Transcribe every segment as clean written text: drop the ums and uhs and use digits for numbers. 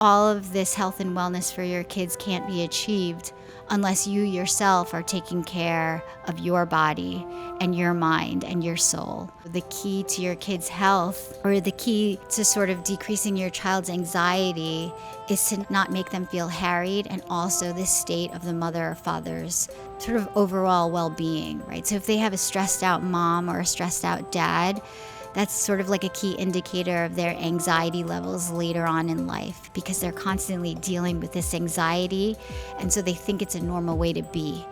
all of this health and wellness for your kids can't be achieved unless you yourself are taking care of your body and your mind and your soul. The key to your kids' health, or the key to sort of decreasing your child's anxiety, is to not make them feel harried, and also this state of the mother or father's sort of overall well-being, right? So if they have a stressed out mom or a stressed out dad, that's sort of like a key indicator of their anxiety levels later on in life, because they're constantly dealing with this anxiety, and so they think it's a normal way to be.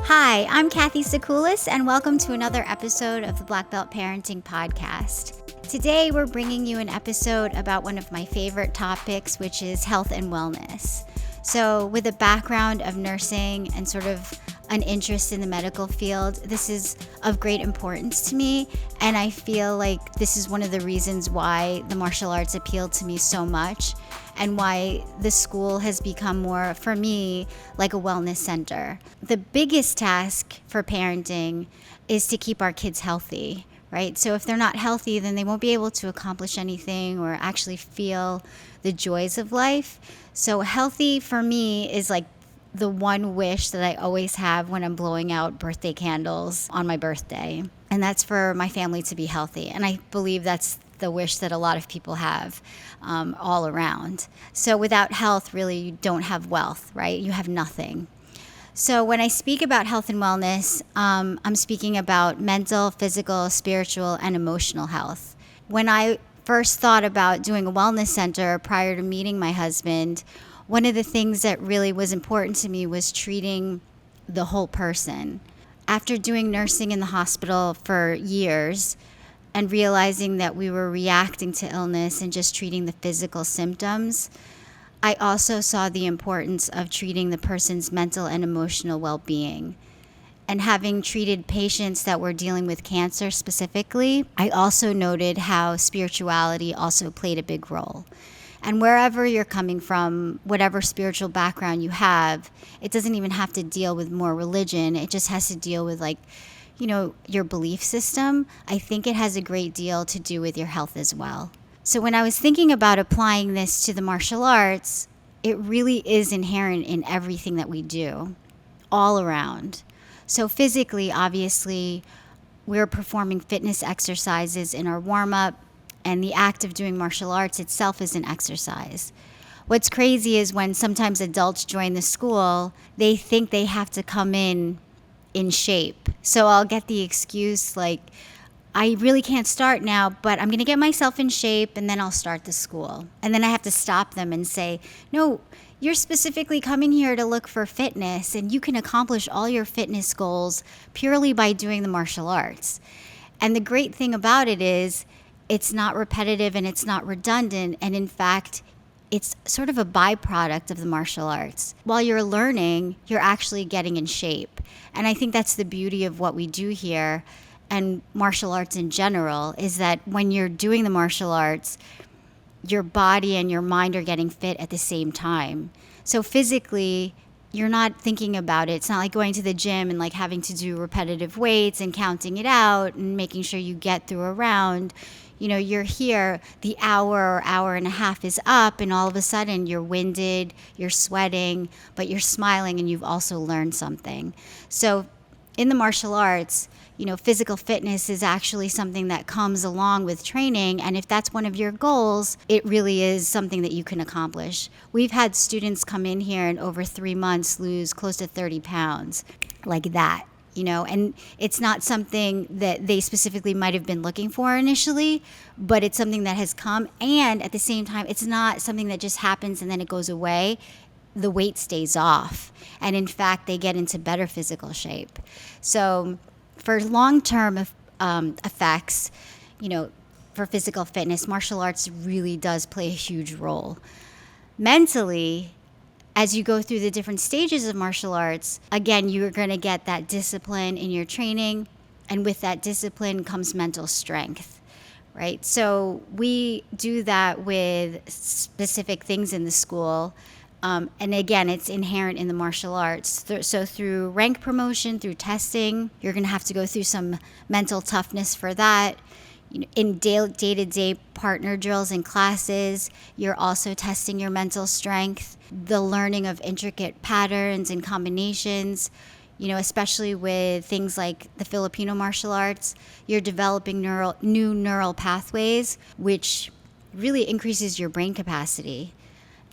Hi, I'm Kathy Sacoulas, and welcome to another episode of the Black Belt Parenting Podcast. Today, we're bringing you an episode about one of my favorite topics, which is health and wellness. So, with a background of nursing and sort of an interest in the medical field, this is of great importance to me, and I feel like this is one of the reasons why the martial arts appealed to me so much, and why the school has become more, for me, like a wellness center. The biggest task for parenting is to keep our kids healthy, right? So if they're not healthy, then they won't be able to accomplish anything or actually feel the joys of life. So healthy for me is like the one wish that I always have when I'm blowing out birthday candles on my birthday. And that's for my family to be healthy. And I believe that's the wish that a lot of people have all around. So without health, really, you don't have wealth, right? You have nothing. So when I speak about health and wellness, I'm speaking about mental, physical, spiritual, and emotional health. When I first thought about doing a wellness center prior to meeting my husband, one of the things that really was important to me was treating the whole person. After doing nursing in the hospital for years and realizing that we were reacting to illness and just treating the physical symptoms, I also saw the importance of treating the person's mental and emotional well-being. And having treated patients that were dealing with cancer specifically, I also noted how spirituality also played a big role. And wherever you're coming from, whatever spiritual background you have, it doesn't even have to deal with more religion. It just has to deal with your belief system. I think it has a great deal to do with your health as well. So when I was thinking about applying this to the martial arts, it really is inherent in everything that we do, all around. So physically, obviously, we're performing fitness exercises in our warm-up, and the act of doing martial arts itself is an exercise. What's crazy is when sometimes adults join the school, they think they have to come in shape. So I'll get the excuse like, I really can't start now, but I'm going to get myself in shape and then I'll start the school. And then I have to stop them and say, no, you're specifically coming here to look for fitness, and you can accomplish all your fitness goals purely by doing the martial arts. And the great thing about it is it's not repetitive and it's not redundant. And in fact, it's sort of a byproduct of the martial arts. While you're learning, you're actually getting in shape. And I think that's the beauty of what we do here, and martial arts in general, is that when you're doing the martial arts, your body and your mind are getting fit at the same time. So physically, you're not thinking about it. It's not like going to the gym and like having to do repetitive weights and counting it out and making sure you get through a round. You're here, the hour or hour and a half is up, and all of a sudden you're winded, you're sweating, but you're smiling and you've also learned something. So in the martial arts, physical fitness is actually something that comes along with training. And if that's one of your goals, it really is something that you can accomplish. We've had students come in here and over 3 months lose close to 30 pounds like that. And it's not something that they specifically might have been looking for initially, but it's something that has come. And at the same time, it's not something that just happens and then it goes away. The weight stays off. And in fact, they get into better physical shape. So for long-term effects, for physical fitness, martial arts really does play a huge role. Mentally, as you go through the different stages of martial arts, again, you're going to get that discipline in your training, and with that discipline comes mental strength, right? So we do that with specific things in the school. And again, it's inherent in the martial arts. So through rank promotion, through testing, you're going to have to go through some mental toughness for that. In day-to-day partner drills and classes, you're also testing your mental strength, the learning of intricate patterns and combinations. Especially with things like the Filipino martial arts, you're developing new neural pathways, which really increases your brain capacity.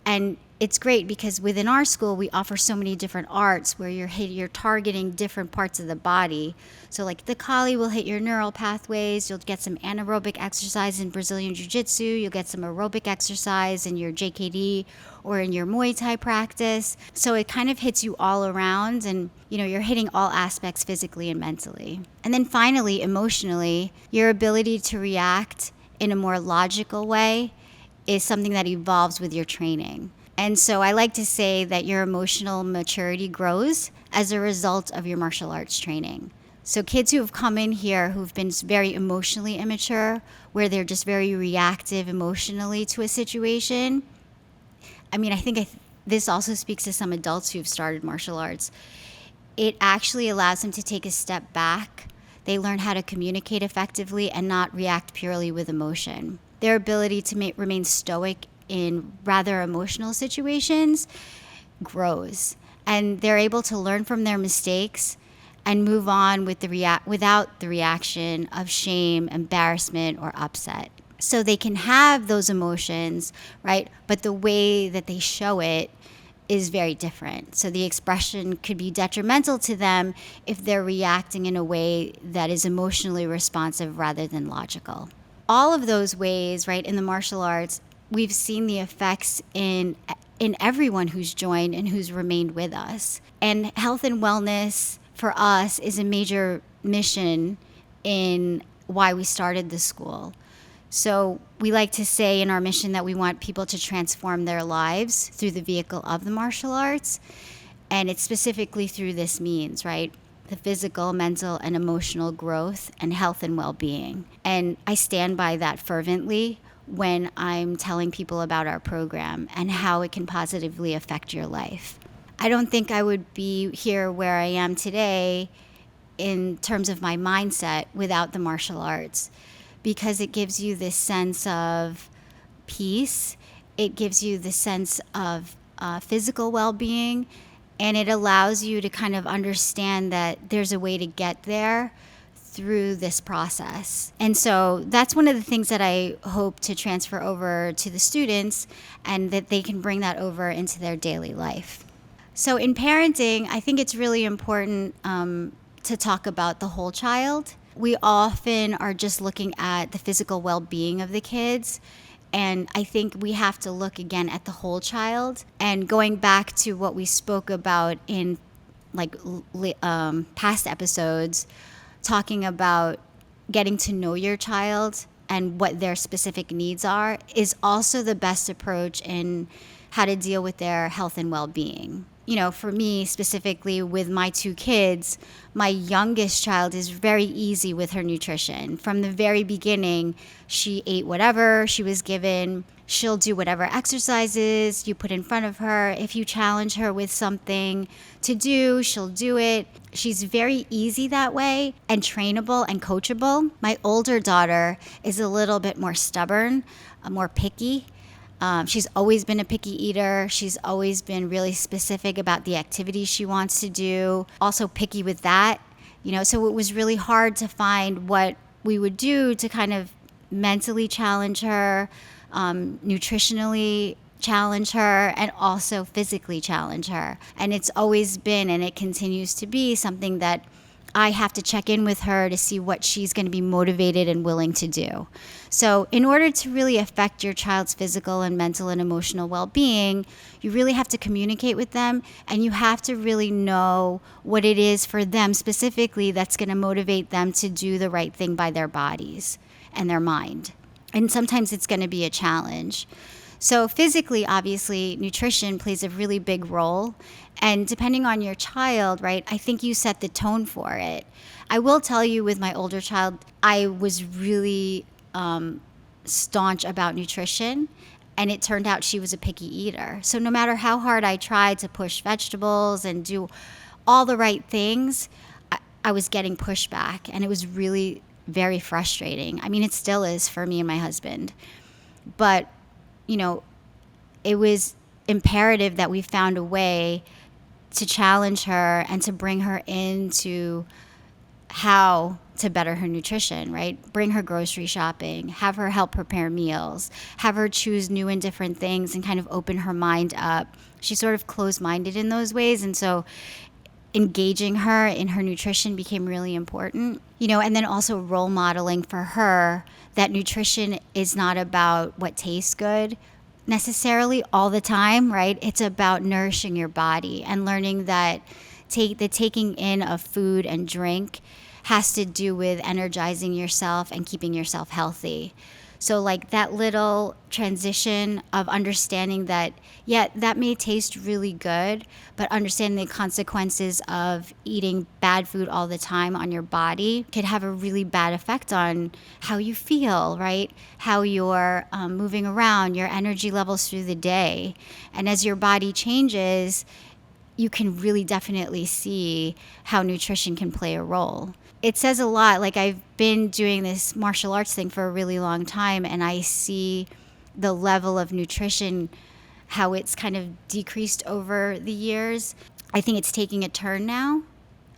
And it's great because within our school, we offer so many different arts where you're targeting different parts of the body. So like the Kali will hit your neural pathways. You'll get some anaerobic exercise in Brazilian Jiu-Jitsu. You'll get some aerobic exercise in your JKD or in your Muay Thai practice. So it kind of hits you all around, and you're hitting all aspects physically and mentally. And then finally, emotionally, your ability to react in a more logical way is something that evolves with your training. And so I like to say that your emotional maturity grows as a result of your martial arts training. So kids who have come in here who've been very emotionally immature, where they're just very reactive emotionally to a situation. I think this also speaks to some adults who've started martial arts. It actually allows them to take a step back. They learn how to communicate effectively and not react purely with emotion. Their ability to remain stoic in rather emotional situations grows, and they're able to learn from their mistakes and move on with without the reaction of shame, embarrassment, or upset. So they can have those emotions, right? But the way that they show it is very different. So the expression could be detrimental to them if they're reacting in a way that is emotionally responsive rather than logical. All of those ways, right, in the martial arts, we've seen the effects in everyone who's joined and who's remained with us. And health and wellness for us is a major mission in why we started the school. So we like to say in our mission that we want people to transform their lives through the vehicle of the martial arts. And it's specifically through this means, right? The physical, mental, and emotional growth and health and well-being. And I stand by that fervently when I'm telling people about our program and how it can positively affect your life. I don't think I would be here where I am today in terms of my mindset without the martial arts, because it gives you this sense of peace. It gives you the sense of physical well-being, and it allows you to kind of understand that there's a way to get there through this process. And so that's one of the things that I hope to transfer over to the students, and that they can bring that over into their daily life. So in parenting, I think it's really important to talk about the whole child. We often are just looking at the physical well-being of the kids, and I think we have to look again at the whole child. And going back to what we spoke about in past episodes, talking about getting to know your child and what their specific needs are is also the best approach in how to deal with their health and well-being. For me specifically with my two kids, my youngest child is very easy with her nutrition. From the very beginning, she ate whatever she was given. She'll do whatever exercises you put in front of her. If you challenge her with something to do, she'll do it. She's very easy that way and trainable and coachable. My older daughter is a little bit more stubborn, more picky. She's always been a picky eater. She's always been really specific about the activities she wants to do. Also picky with that, so it was really hard to find what we would do to kind of mentally challenge her, nutritionally challenge her, and also physically challenge her. And it's always been, and it continues to be, something that I have to check in with her to see what she's going to be motivated and willing to do. So in order to really affect your child's physical and mental and emotional well-being, you really have to communicate with them, and you have to really know what it is for them specifically that's going to motivate them to do the right thing by their bodies and their mind. And sometimes it's going to be a challenge. So physically, obviously, nutrition plays a really big role. And depending on your child, right, I think you set the tone for it. I will tell you, with my older child, I was really staunch about nutrition. And it turned out she was a picky eater. So no matter how hard I tried to push vegetables and do all the right things, I was getting pushback. And it was really very frustrating. I mean, it still is for me and my husband. But, it was imperative that we found a way to challenge her and to bring her into how to better her nutrition, right? Bring her grocery shopping, have her help prepare meals, have her choose new and different things and kind of open her mind up. She's sort of closed-minded in those ways. And so engaging her in her nutrition became really important, and then also role modeling for her that nutrition is not about what tastes good necessarily all the time, right? It's about nourishing your body and learning that the taking in of food and drink has to do with energizing yourself and keeping yourself healthy. So like that little transition of understanding that, yeah, that may taste really good, but understanding the consequences of eating bad food all the time on your body could have a really bad effect on how you feel, right? How you're moving around, your energy levels through the day. And as your body changes, you can really definitely see how nutrition can play a role. It says a lot. Like, I've been doing this martial arts thing for a really long time, and I see the level of nutrition, how it's kind of decreased over the years. I think it's taking a turn now.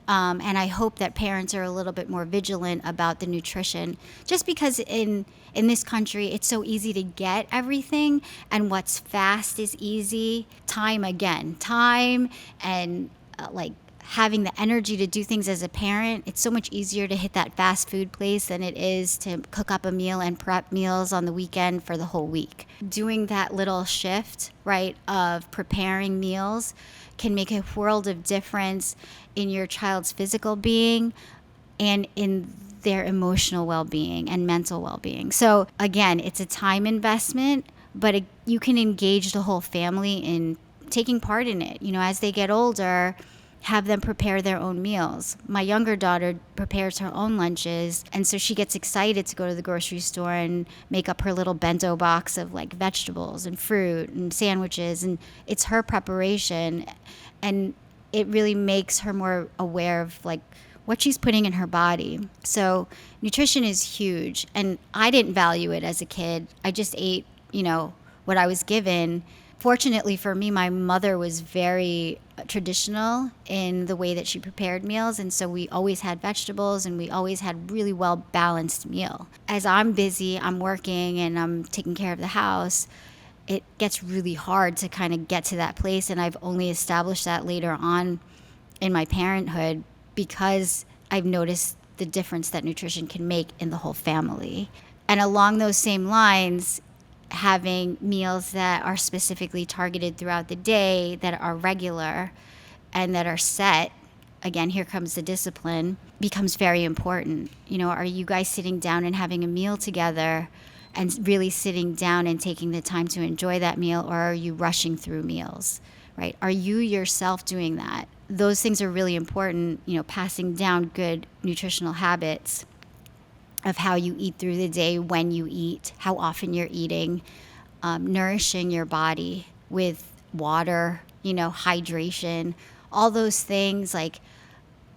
And I hope that parents are a little bit more vigilant about the nutrition, just because in this country, it's so easy to get everything, and what's fast is easy. Time and having the energy to do things as a parent, it's so much easier to hit that fast food place than it is to cook up a meal and prep meals on the weekend for the whole week. Doing that little shift, right, of preparing meals can make a world of difference in your child's physical being and in their emotional well-being and mental well-being. So again, it's a time investment, but you can engage the whole family in taking part in it. As they get older, have them prepare their own meals. My younger daughter prepares her own lunches, and so she gets excited to go to the grocery store and make up her little bento box of like vegetables and fruit and sandwiches, and it's her preparation, and it really makes her more aware of like what she's putting in her body. So nutrition is huge, and I didn't value it as a kid. I just ate, what I was given. Fortunately for me, my mother was very traditional in the way that she prepared meals, and so we always had vegetables, and we always had really well-balanced meal. As I'm busy, I'm working, and I'm taking care of the house, it gets really hard to kind of get to that place, and I've only established that later on in my parenthood because I've noticed the difference that nutrition can make in the whole family. And along those same lines, having meals that are specifically targeted throughout the day, that are regular and that are set, again, here comes the discipline, becomes very important. Are you guys sitting down and having a meal together and really sitting down and taking the time to enjoy that meal, or are you rushing through meals, right? Are you yourself doing that? Those things are really important, passing down good nutritional habits of how you eat through the day, when you eat, how often you're eating, nourishing your body with water, hydration, all those things, like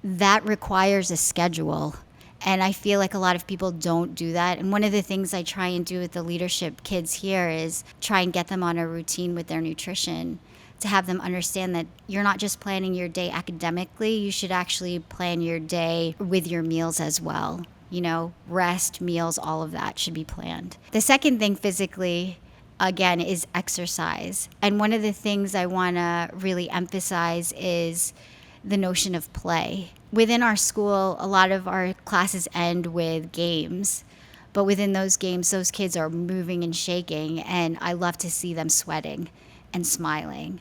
that requires a schedule. And I feel like a lot of people don't do that. And one of the things I try and do with the leadership kids here is try and get them on a routine with their nutrition, to have them understand that you're not just planning your day academically, you should actually plan your day with your meals as well. Rest, meals, all of that should be planned. The second thing physically, again, is exercise. And one of the things I want to really emphasize is the notion of play. Within our school, a lot of our classes end with games. But within those games, those kids are moving and shaking. And I love to see them sweating and smiling.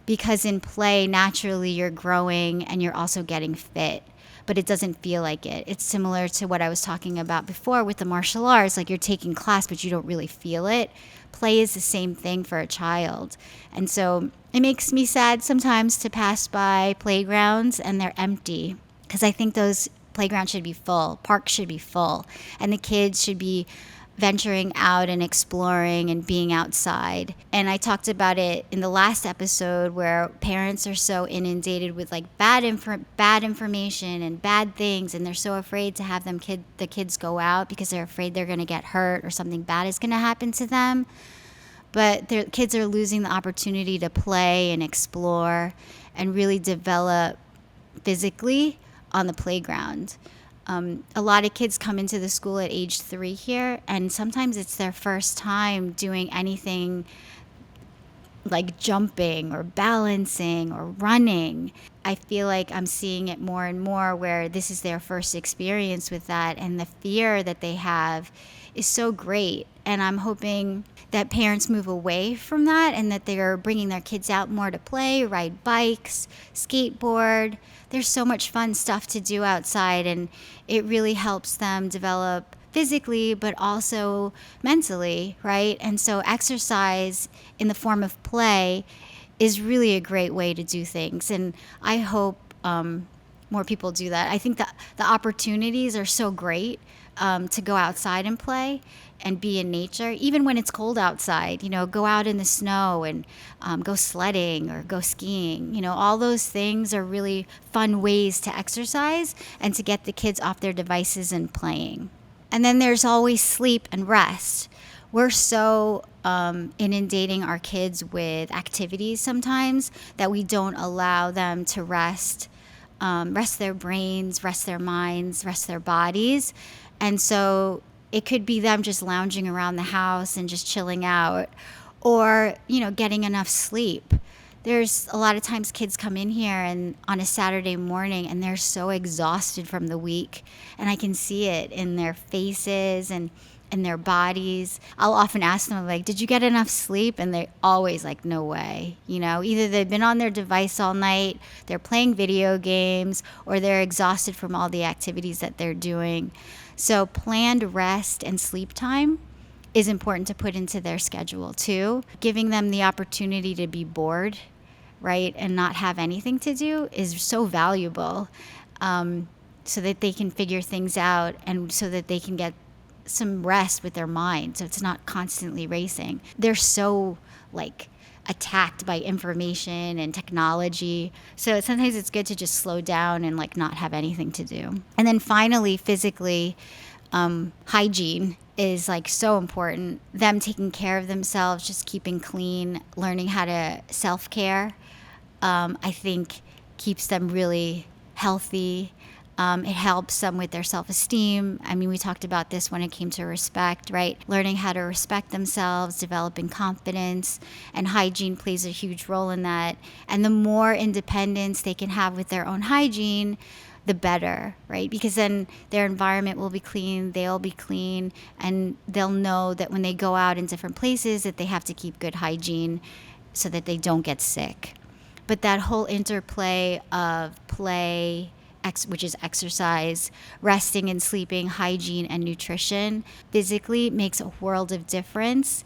Because in play, naturally, you're growing and you're also getting fit. But it doesn't feel like it. It's similar to what I was talking about before with the martial arts. Like, you're taking class, but you don't really feel it. Play is the same thing for a child. And so it makes me sad sometimes to pass by playgrounds and they're empty, because I think those playgrounds should be full. Parks should be full. And the kids should be venturing out and exploring and being outside. And I talked about it in the last episode where parents are so inundated with like bad information and bad things, and they're so afraid to have the kids go out because they're afraid they're going to get hurt or something bad is going to happen to them. But their kids are losing the opportunity to play and explore and really develop physically on the playground. A lot of kids come into the school at age 3 here, and sometimes it's their first time doing anything like jumping or balancing or running. I feel like I'm seeing it more and more where this is their first experience with that, and the fear that they have is so great. And I'm hoping that parents move away from that and that they're bringing their kids out more to play, ride bikes, skateboard. There's so much fun stuff to do outside, and it really helps them develop physically but also mentally, right? And so exercise in the form of play is really a great way to do things, and I hope more people do that. I think that the opportunities are so great to go outside and play and be in nature, even when it's cold outside. Go out in the snow and go sledding or go skiing. All those things are really fun ways to exercise and to get the kids off their devices and playing. And then there's always sleep and rest. We're so inundating our kids with activities sometimes that we don't allow them to rest their brains, rest their minds, rest their bodies. And so it could be them just lounging around the house and just chilling out, or, getting enough sleep. There's a lot of times kids come in here and on a Saturday morning and they're so exhausted from the week, and I can see it in their faces and in their bodies. I'll often ask them, like, did you get enough sleep? And they're always like, no way. Either they've been on their device all night, they're playing video games, or they're exhausted from all the activities that they're doing. So planned rest and sleep time is important to put into their schedule too. Giving them the opportunity to be bored, right, and not have anything to do is so valuable, so that they can figure things out and so that they can get some rest with their mind, so it's not constantly racing. They're so attacked by information and technology, so sometimes it's good to just slow down and not have anything to do. And then finally, physically, hygiene is so important. Them taking care of themselves, just keeping clean, learning how to self-care, I think keeps them really healthy. It helps them with their self-esteem. I mean, we talked about this when it came to respect, right? Learning how to respect themselves, developing confidence, and hygiene plays a huge role in that. And the more independence they can have with their own hygiene, the better, right? Because then their environment will be clean, they'll be clean, and they'll know that when they go out in different places that they have to keep good hygiene so that they don't get sick. But that whole interplay of play, which is exercise, resting and sleeping, hygiene and nutrition, physically makes a world of difference.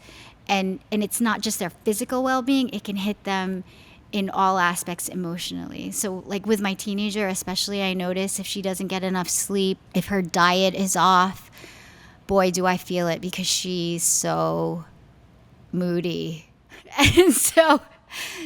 And it's not just their physical well-being, it can hit them in all aspects emotionally. So with my teenager especially, I notice if she doesn't get enough sleep, if her diet is off, boy, do I feel it, because she's so moody. And so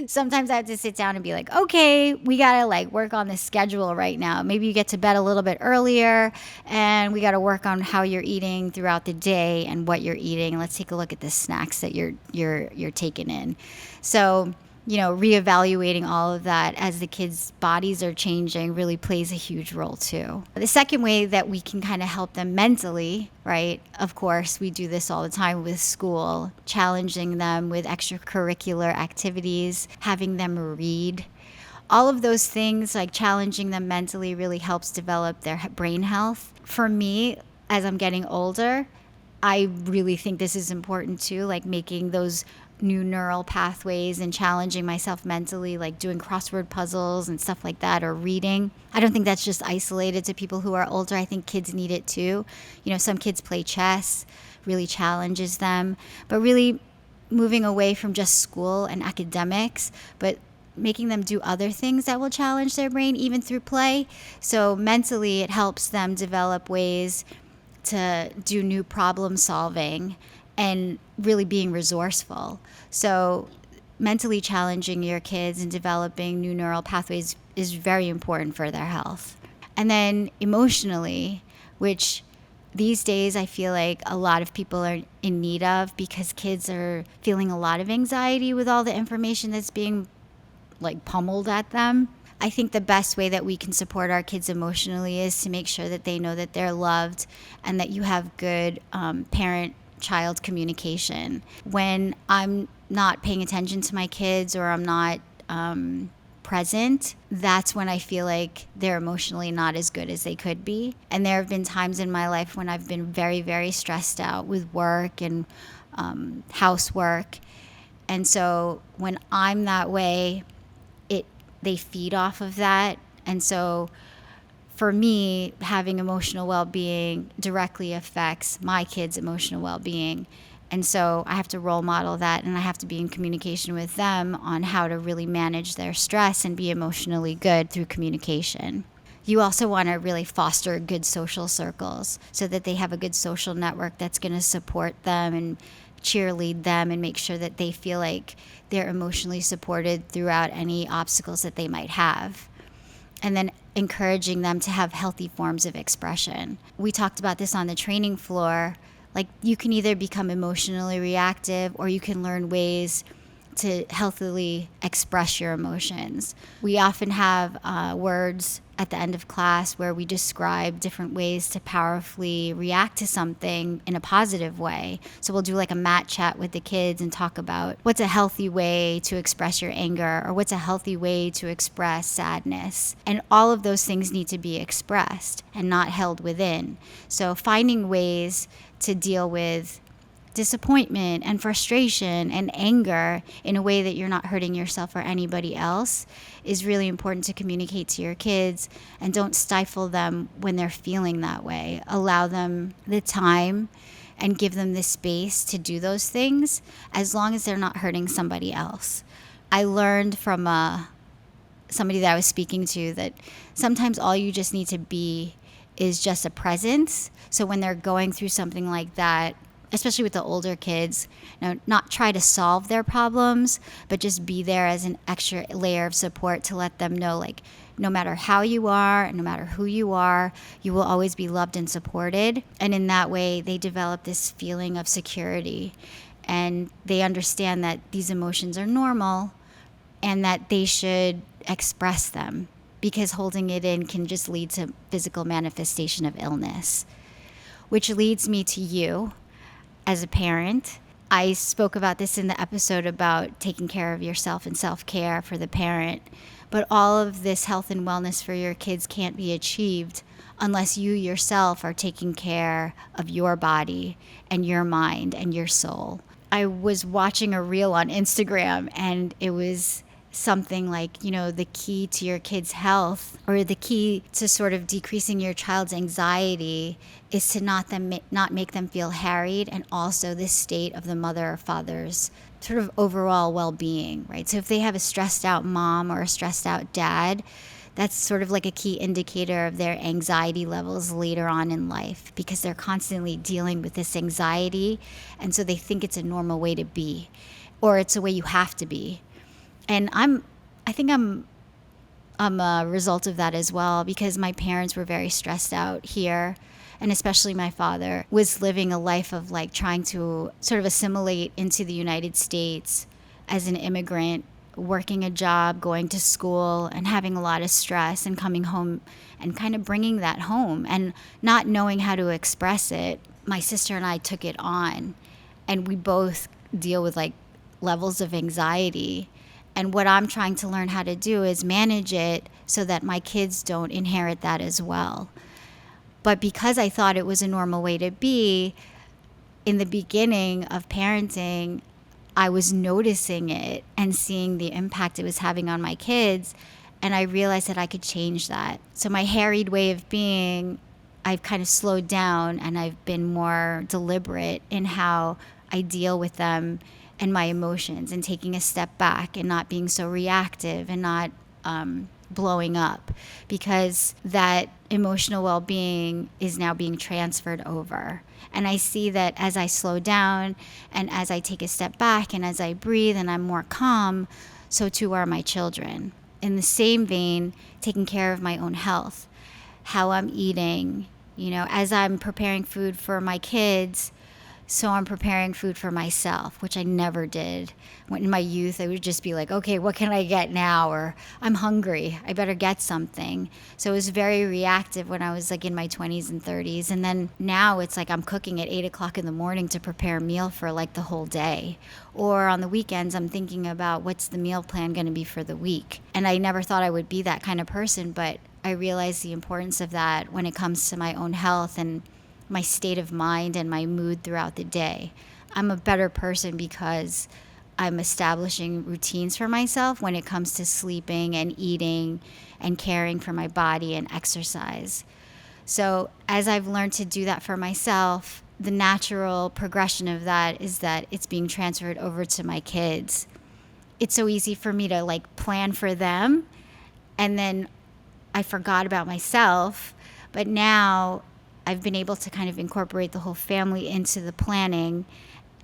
sometimes I have to sit down and be like, okay, we got to work on the schedule right now. Maybe you get to bed a little bit earlier, and we got to work on how you're eating throughout the day and what you're eating. Let's take a look at the snacks that you're taking in. So, reevaluating all of that as the kids' bodies are changing really plays a huge role too. The second way that we can kind of help them mentally, right? Of course, we do this all the time with school, challenging them with extracurricular activities, having them read. All of those things, challenging them mentally, really helps develop their brain health. For me, as I'm getting older, I really think this is important too, making those new neural pathways and challenging myself mentally, doing crossword puzzles and stuff like that, or reading. I don't think that's just isolated to people who are older. I think kids need it too. Some kids play chess, really challenges them, but really moving away from just school and academics, but making them do other things that will challenge their brain, even through play. So mentally, it helps them develop ways to do new problem solving and really being resourceful. So mentally challenging your kids and developing new neural pathways is very important for their health. And then emotionally, which these days I feel like a lot of people are in need of, because kids are feeling a lot of anxiety with all the information that's being like pummeled at them. I think the best way that we can support our kids emotionally is to make sure that they know that they're loved and that you have good parent-child communication. When I'm not paying attention to my kids or I'm not present, that's when I feel like they're emotionally not as good as they could be. And there have been times in my life when I've been very, very stressed out with work and housework. And so when I'm that way, they feed off of that. And so for me, having emotional well-being directly affects my kids' emotional well-being. And so I have to role model that, and I have to be in communication with them on how to really manage their stress and be emotionally good through communication. You also want to really foster good social circles so that they have a good social network that's going to support them and cheerlead them and make sure that they feel like they're emotionally supported throughout any obstacles that they might have. And then encouraging them to have healthy forms of expression. We talked about this on the training floor. Like, you can either become emotionally reactive or you can learn ways to healthily express your emotions. We often have words at the end of class where we describe different ways to powerfully react to something in a positive way. So we'll do like a mat chat with the kids and talk about what's a healthy way to express your anger or what's a healthy way to express sadness. And all of those things need to be expressed and not held within. So finding ways to deal with disappointment and frustration and anger in a way that you're not hurting yourself or anybody else is really important to communicate to your kids. And don't stifle them when they're feeling that way. Allow them the time and give them the space to do those things as long as they're not hurting somebody else. I learned from somebody that I was speaking to that sometimes all you just need to be is just a presence. So when they're going through something like that, especially with the older kids, not try to solve their problems, but just be there as an extra layer of support to let them know, like, no matter how you are and no matter who you are, you will always be loved and supported. And in that way, they develop this feeling of security. And they understand that these emotions are normal and that they should express them, because holding it in can just lead to physical manifestation of illness. Which leads me to you. As a parent, I spoke about this in the episode about taking care of yourself and self-care for the parent, but all of this health and wellness for your kids can't be achieved unless you yourself are taking care of your body and your mind and your soul. I was watching a reel on Instagram, and it was something like, the key to your kids' health, or the key to sort of decreasing your child's anxiety, is to not make them feel harried, and also this state of the mother or father's sort of overall well-being, right? So if they have a stressed out mom or a stressed out dad, that's sort of like a key indicator of their anxiety levels later on in life, because they're constantly dealing with this anxiety, and so they think it's a normal way to be, or it's a way you have to be. And I think I'm a result of that as well, because my parents were very stressed out here, and especially my father was living a life of like trying to sort of assimilate into the United States as an immigrant, working a job, going to school, and having a lot of stress, and coming home and kind of bringing that home and not knowing how to express it. My sister and I took it on, and we both deal with like levels of anxiety. And what I'm trying to learn how to do is manage it so that my kids don't inherit that as well. But because I thought it was a normal way to be, in the beginning of parenting, I was noticing it and seeing the impact it was having on my kids. And I realized that I could change that. So my harried way of being, I've kind of slowed down, and I've been more deliberate in how I deal with them and my emotions, and taking a step back and not being so reactive, and not blowing up because that emotional well-being is now being transferred over. And I see that as I slow down and as I take a step back and as I breathe and I'm more calm, so too are my children. In the same vein, taking care of my own health, how I'm eating, as I'm preparing food for my kids, so I'm preparing food for myself, which I never did. When in my youth, I would just be like, okay, what can I get now? Or I'm hungry, I better get something. So it was very reactive when I was like in my 20s and 30s. And then now it's like I'm cooking at 8 o'clock in the morning to prepare a meal for like the whole day. Or on the weekends, I'm thinking about what's the meal plan going to be for the week. And I never thought I would be that kind of person, but I realized the importance of that when it comes to my own health and my state of mind and my mood throughout the day. I'm a better person because I'm establishing routines for myself when it comes to sleeping and eating and caring for my body and exercise. So as I've learned to do that for myself, the natural progression of that is that it's being transferred over to my kids. It's so easy for me to like plan for them, and then I forgot about myself. But now I've been able to kind of incorporate the whole family into the planning,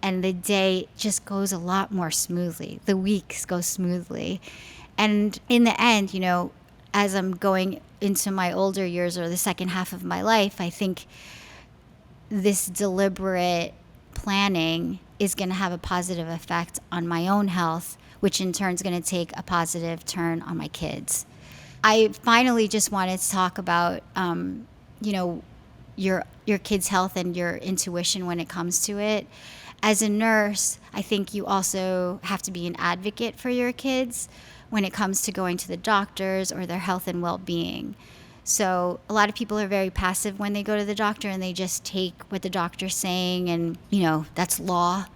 and the day just goes a lot more smoothly. The weeks go smoothly. And in the end, as I'm going into my older years or the second half of my life, I think this deliberate planning is going to have a positive effect on my own health, which in turn is going to take a positive turn on my kids. I finally just wanted to talk about, your kids' health and your intuition when it comes to it. As a nurse, I think you also have to be an advocate for your kids when it comes to going to the doctors or their health and well-being. So a lot of people are very passive when they go to the doctor and they just take what the doctor's saying and, that's law.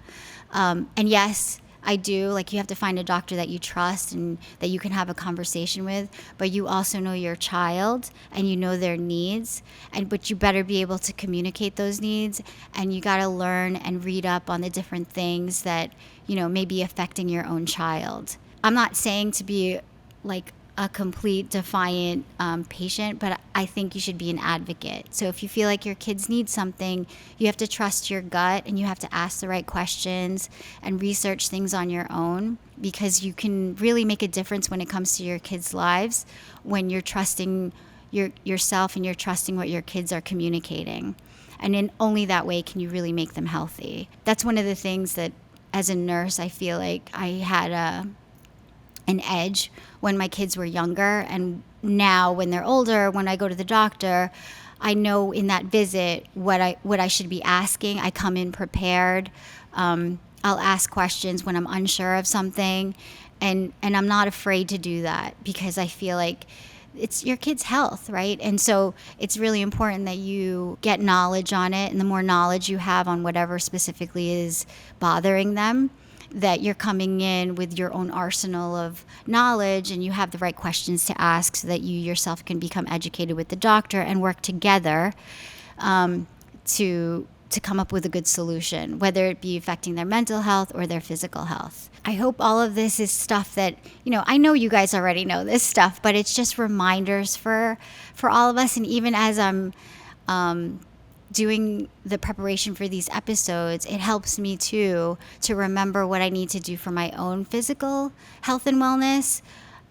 And yes, I do. Like, you have to find a doctor that you trust and that you can have a conversation with, but you also know your child and you know their needs, but you better be able to communicate those needs, and you got to learn and read up on the different things that, may be affecting your own child. I'm not saying to be like a complete defiant patient, but I think you should be an advocate. So if you feel like your kids need something, you have to trust your gut and you have to ask the right questions and research things on your own, because you can really make a difference when it comes to your kids' lives when you're trusting yourself and you're trusting what your kids are communicating. And in only that way can you really make them healthy. That's one of the things that as a nurse, I feel like I had an edge when my kids were younger, and now when they're older, when I go to the doctor, I know in that visit what I should be asking. I come in prepared. I'll ask questions when I'm unsure of something, and I'm not afraid to do that because I feel like it's your kid's health, right? And so it's really important that you get knowledge on it, and the more knowledge you have on whatever specifically is bothering them, that you're coming in with your own arsenal of knowledge and you have the right questions to ask so that you yourself can become educated with the doctor and work together to come up with a good solution, whether it be affecting their mental health or their physical health. I hope all of this is stuff that, I know you guys already know this stuff, but it's just reminders for all of us. And even as I'm doing the preparation for these episodes, it helps me too to remember what I need to do for my own physical health and wellness,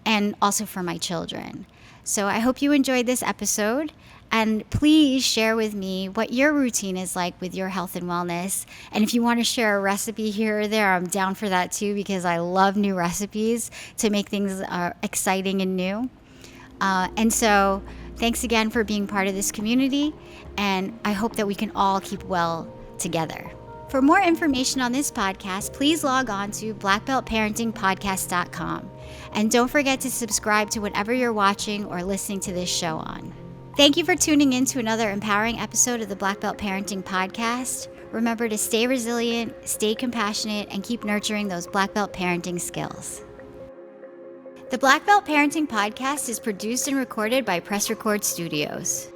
and also for my children. So I hope you enjoyed this episode, and please share with me what your routine is like with your health and wellness. And if you want to share a recipe here or there, I'm down for that too, because I love new recipes to make things exciting and new. And so thanks again for being part of this community, and I hope that we can all keep well together. For more information on this podcast, please log on to blackbeltparentingpodcast.com. And don't forget to subscribe to whatever you're watching or listening to this show on. Thank you for tuning in to another empowering episode of the Black Belt Parenting Podcast. Remember to stay resilient, stay compassionate, and keep nurturing those black belt parenting skills. The Black Belt Parenting Podcast is produced and recorded by Press Record Studios.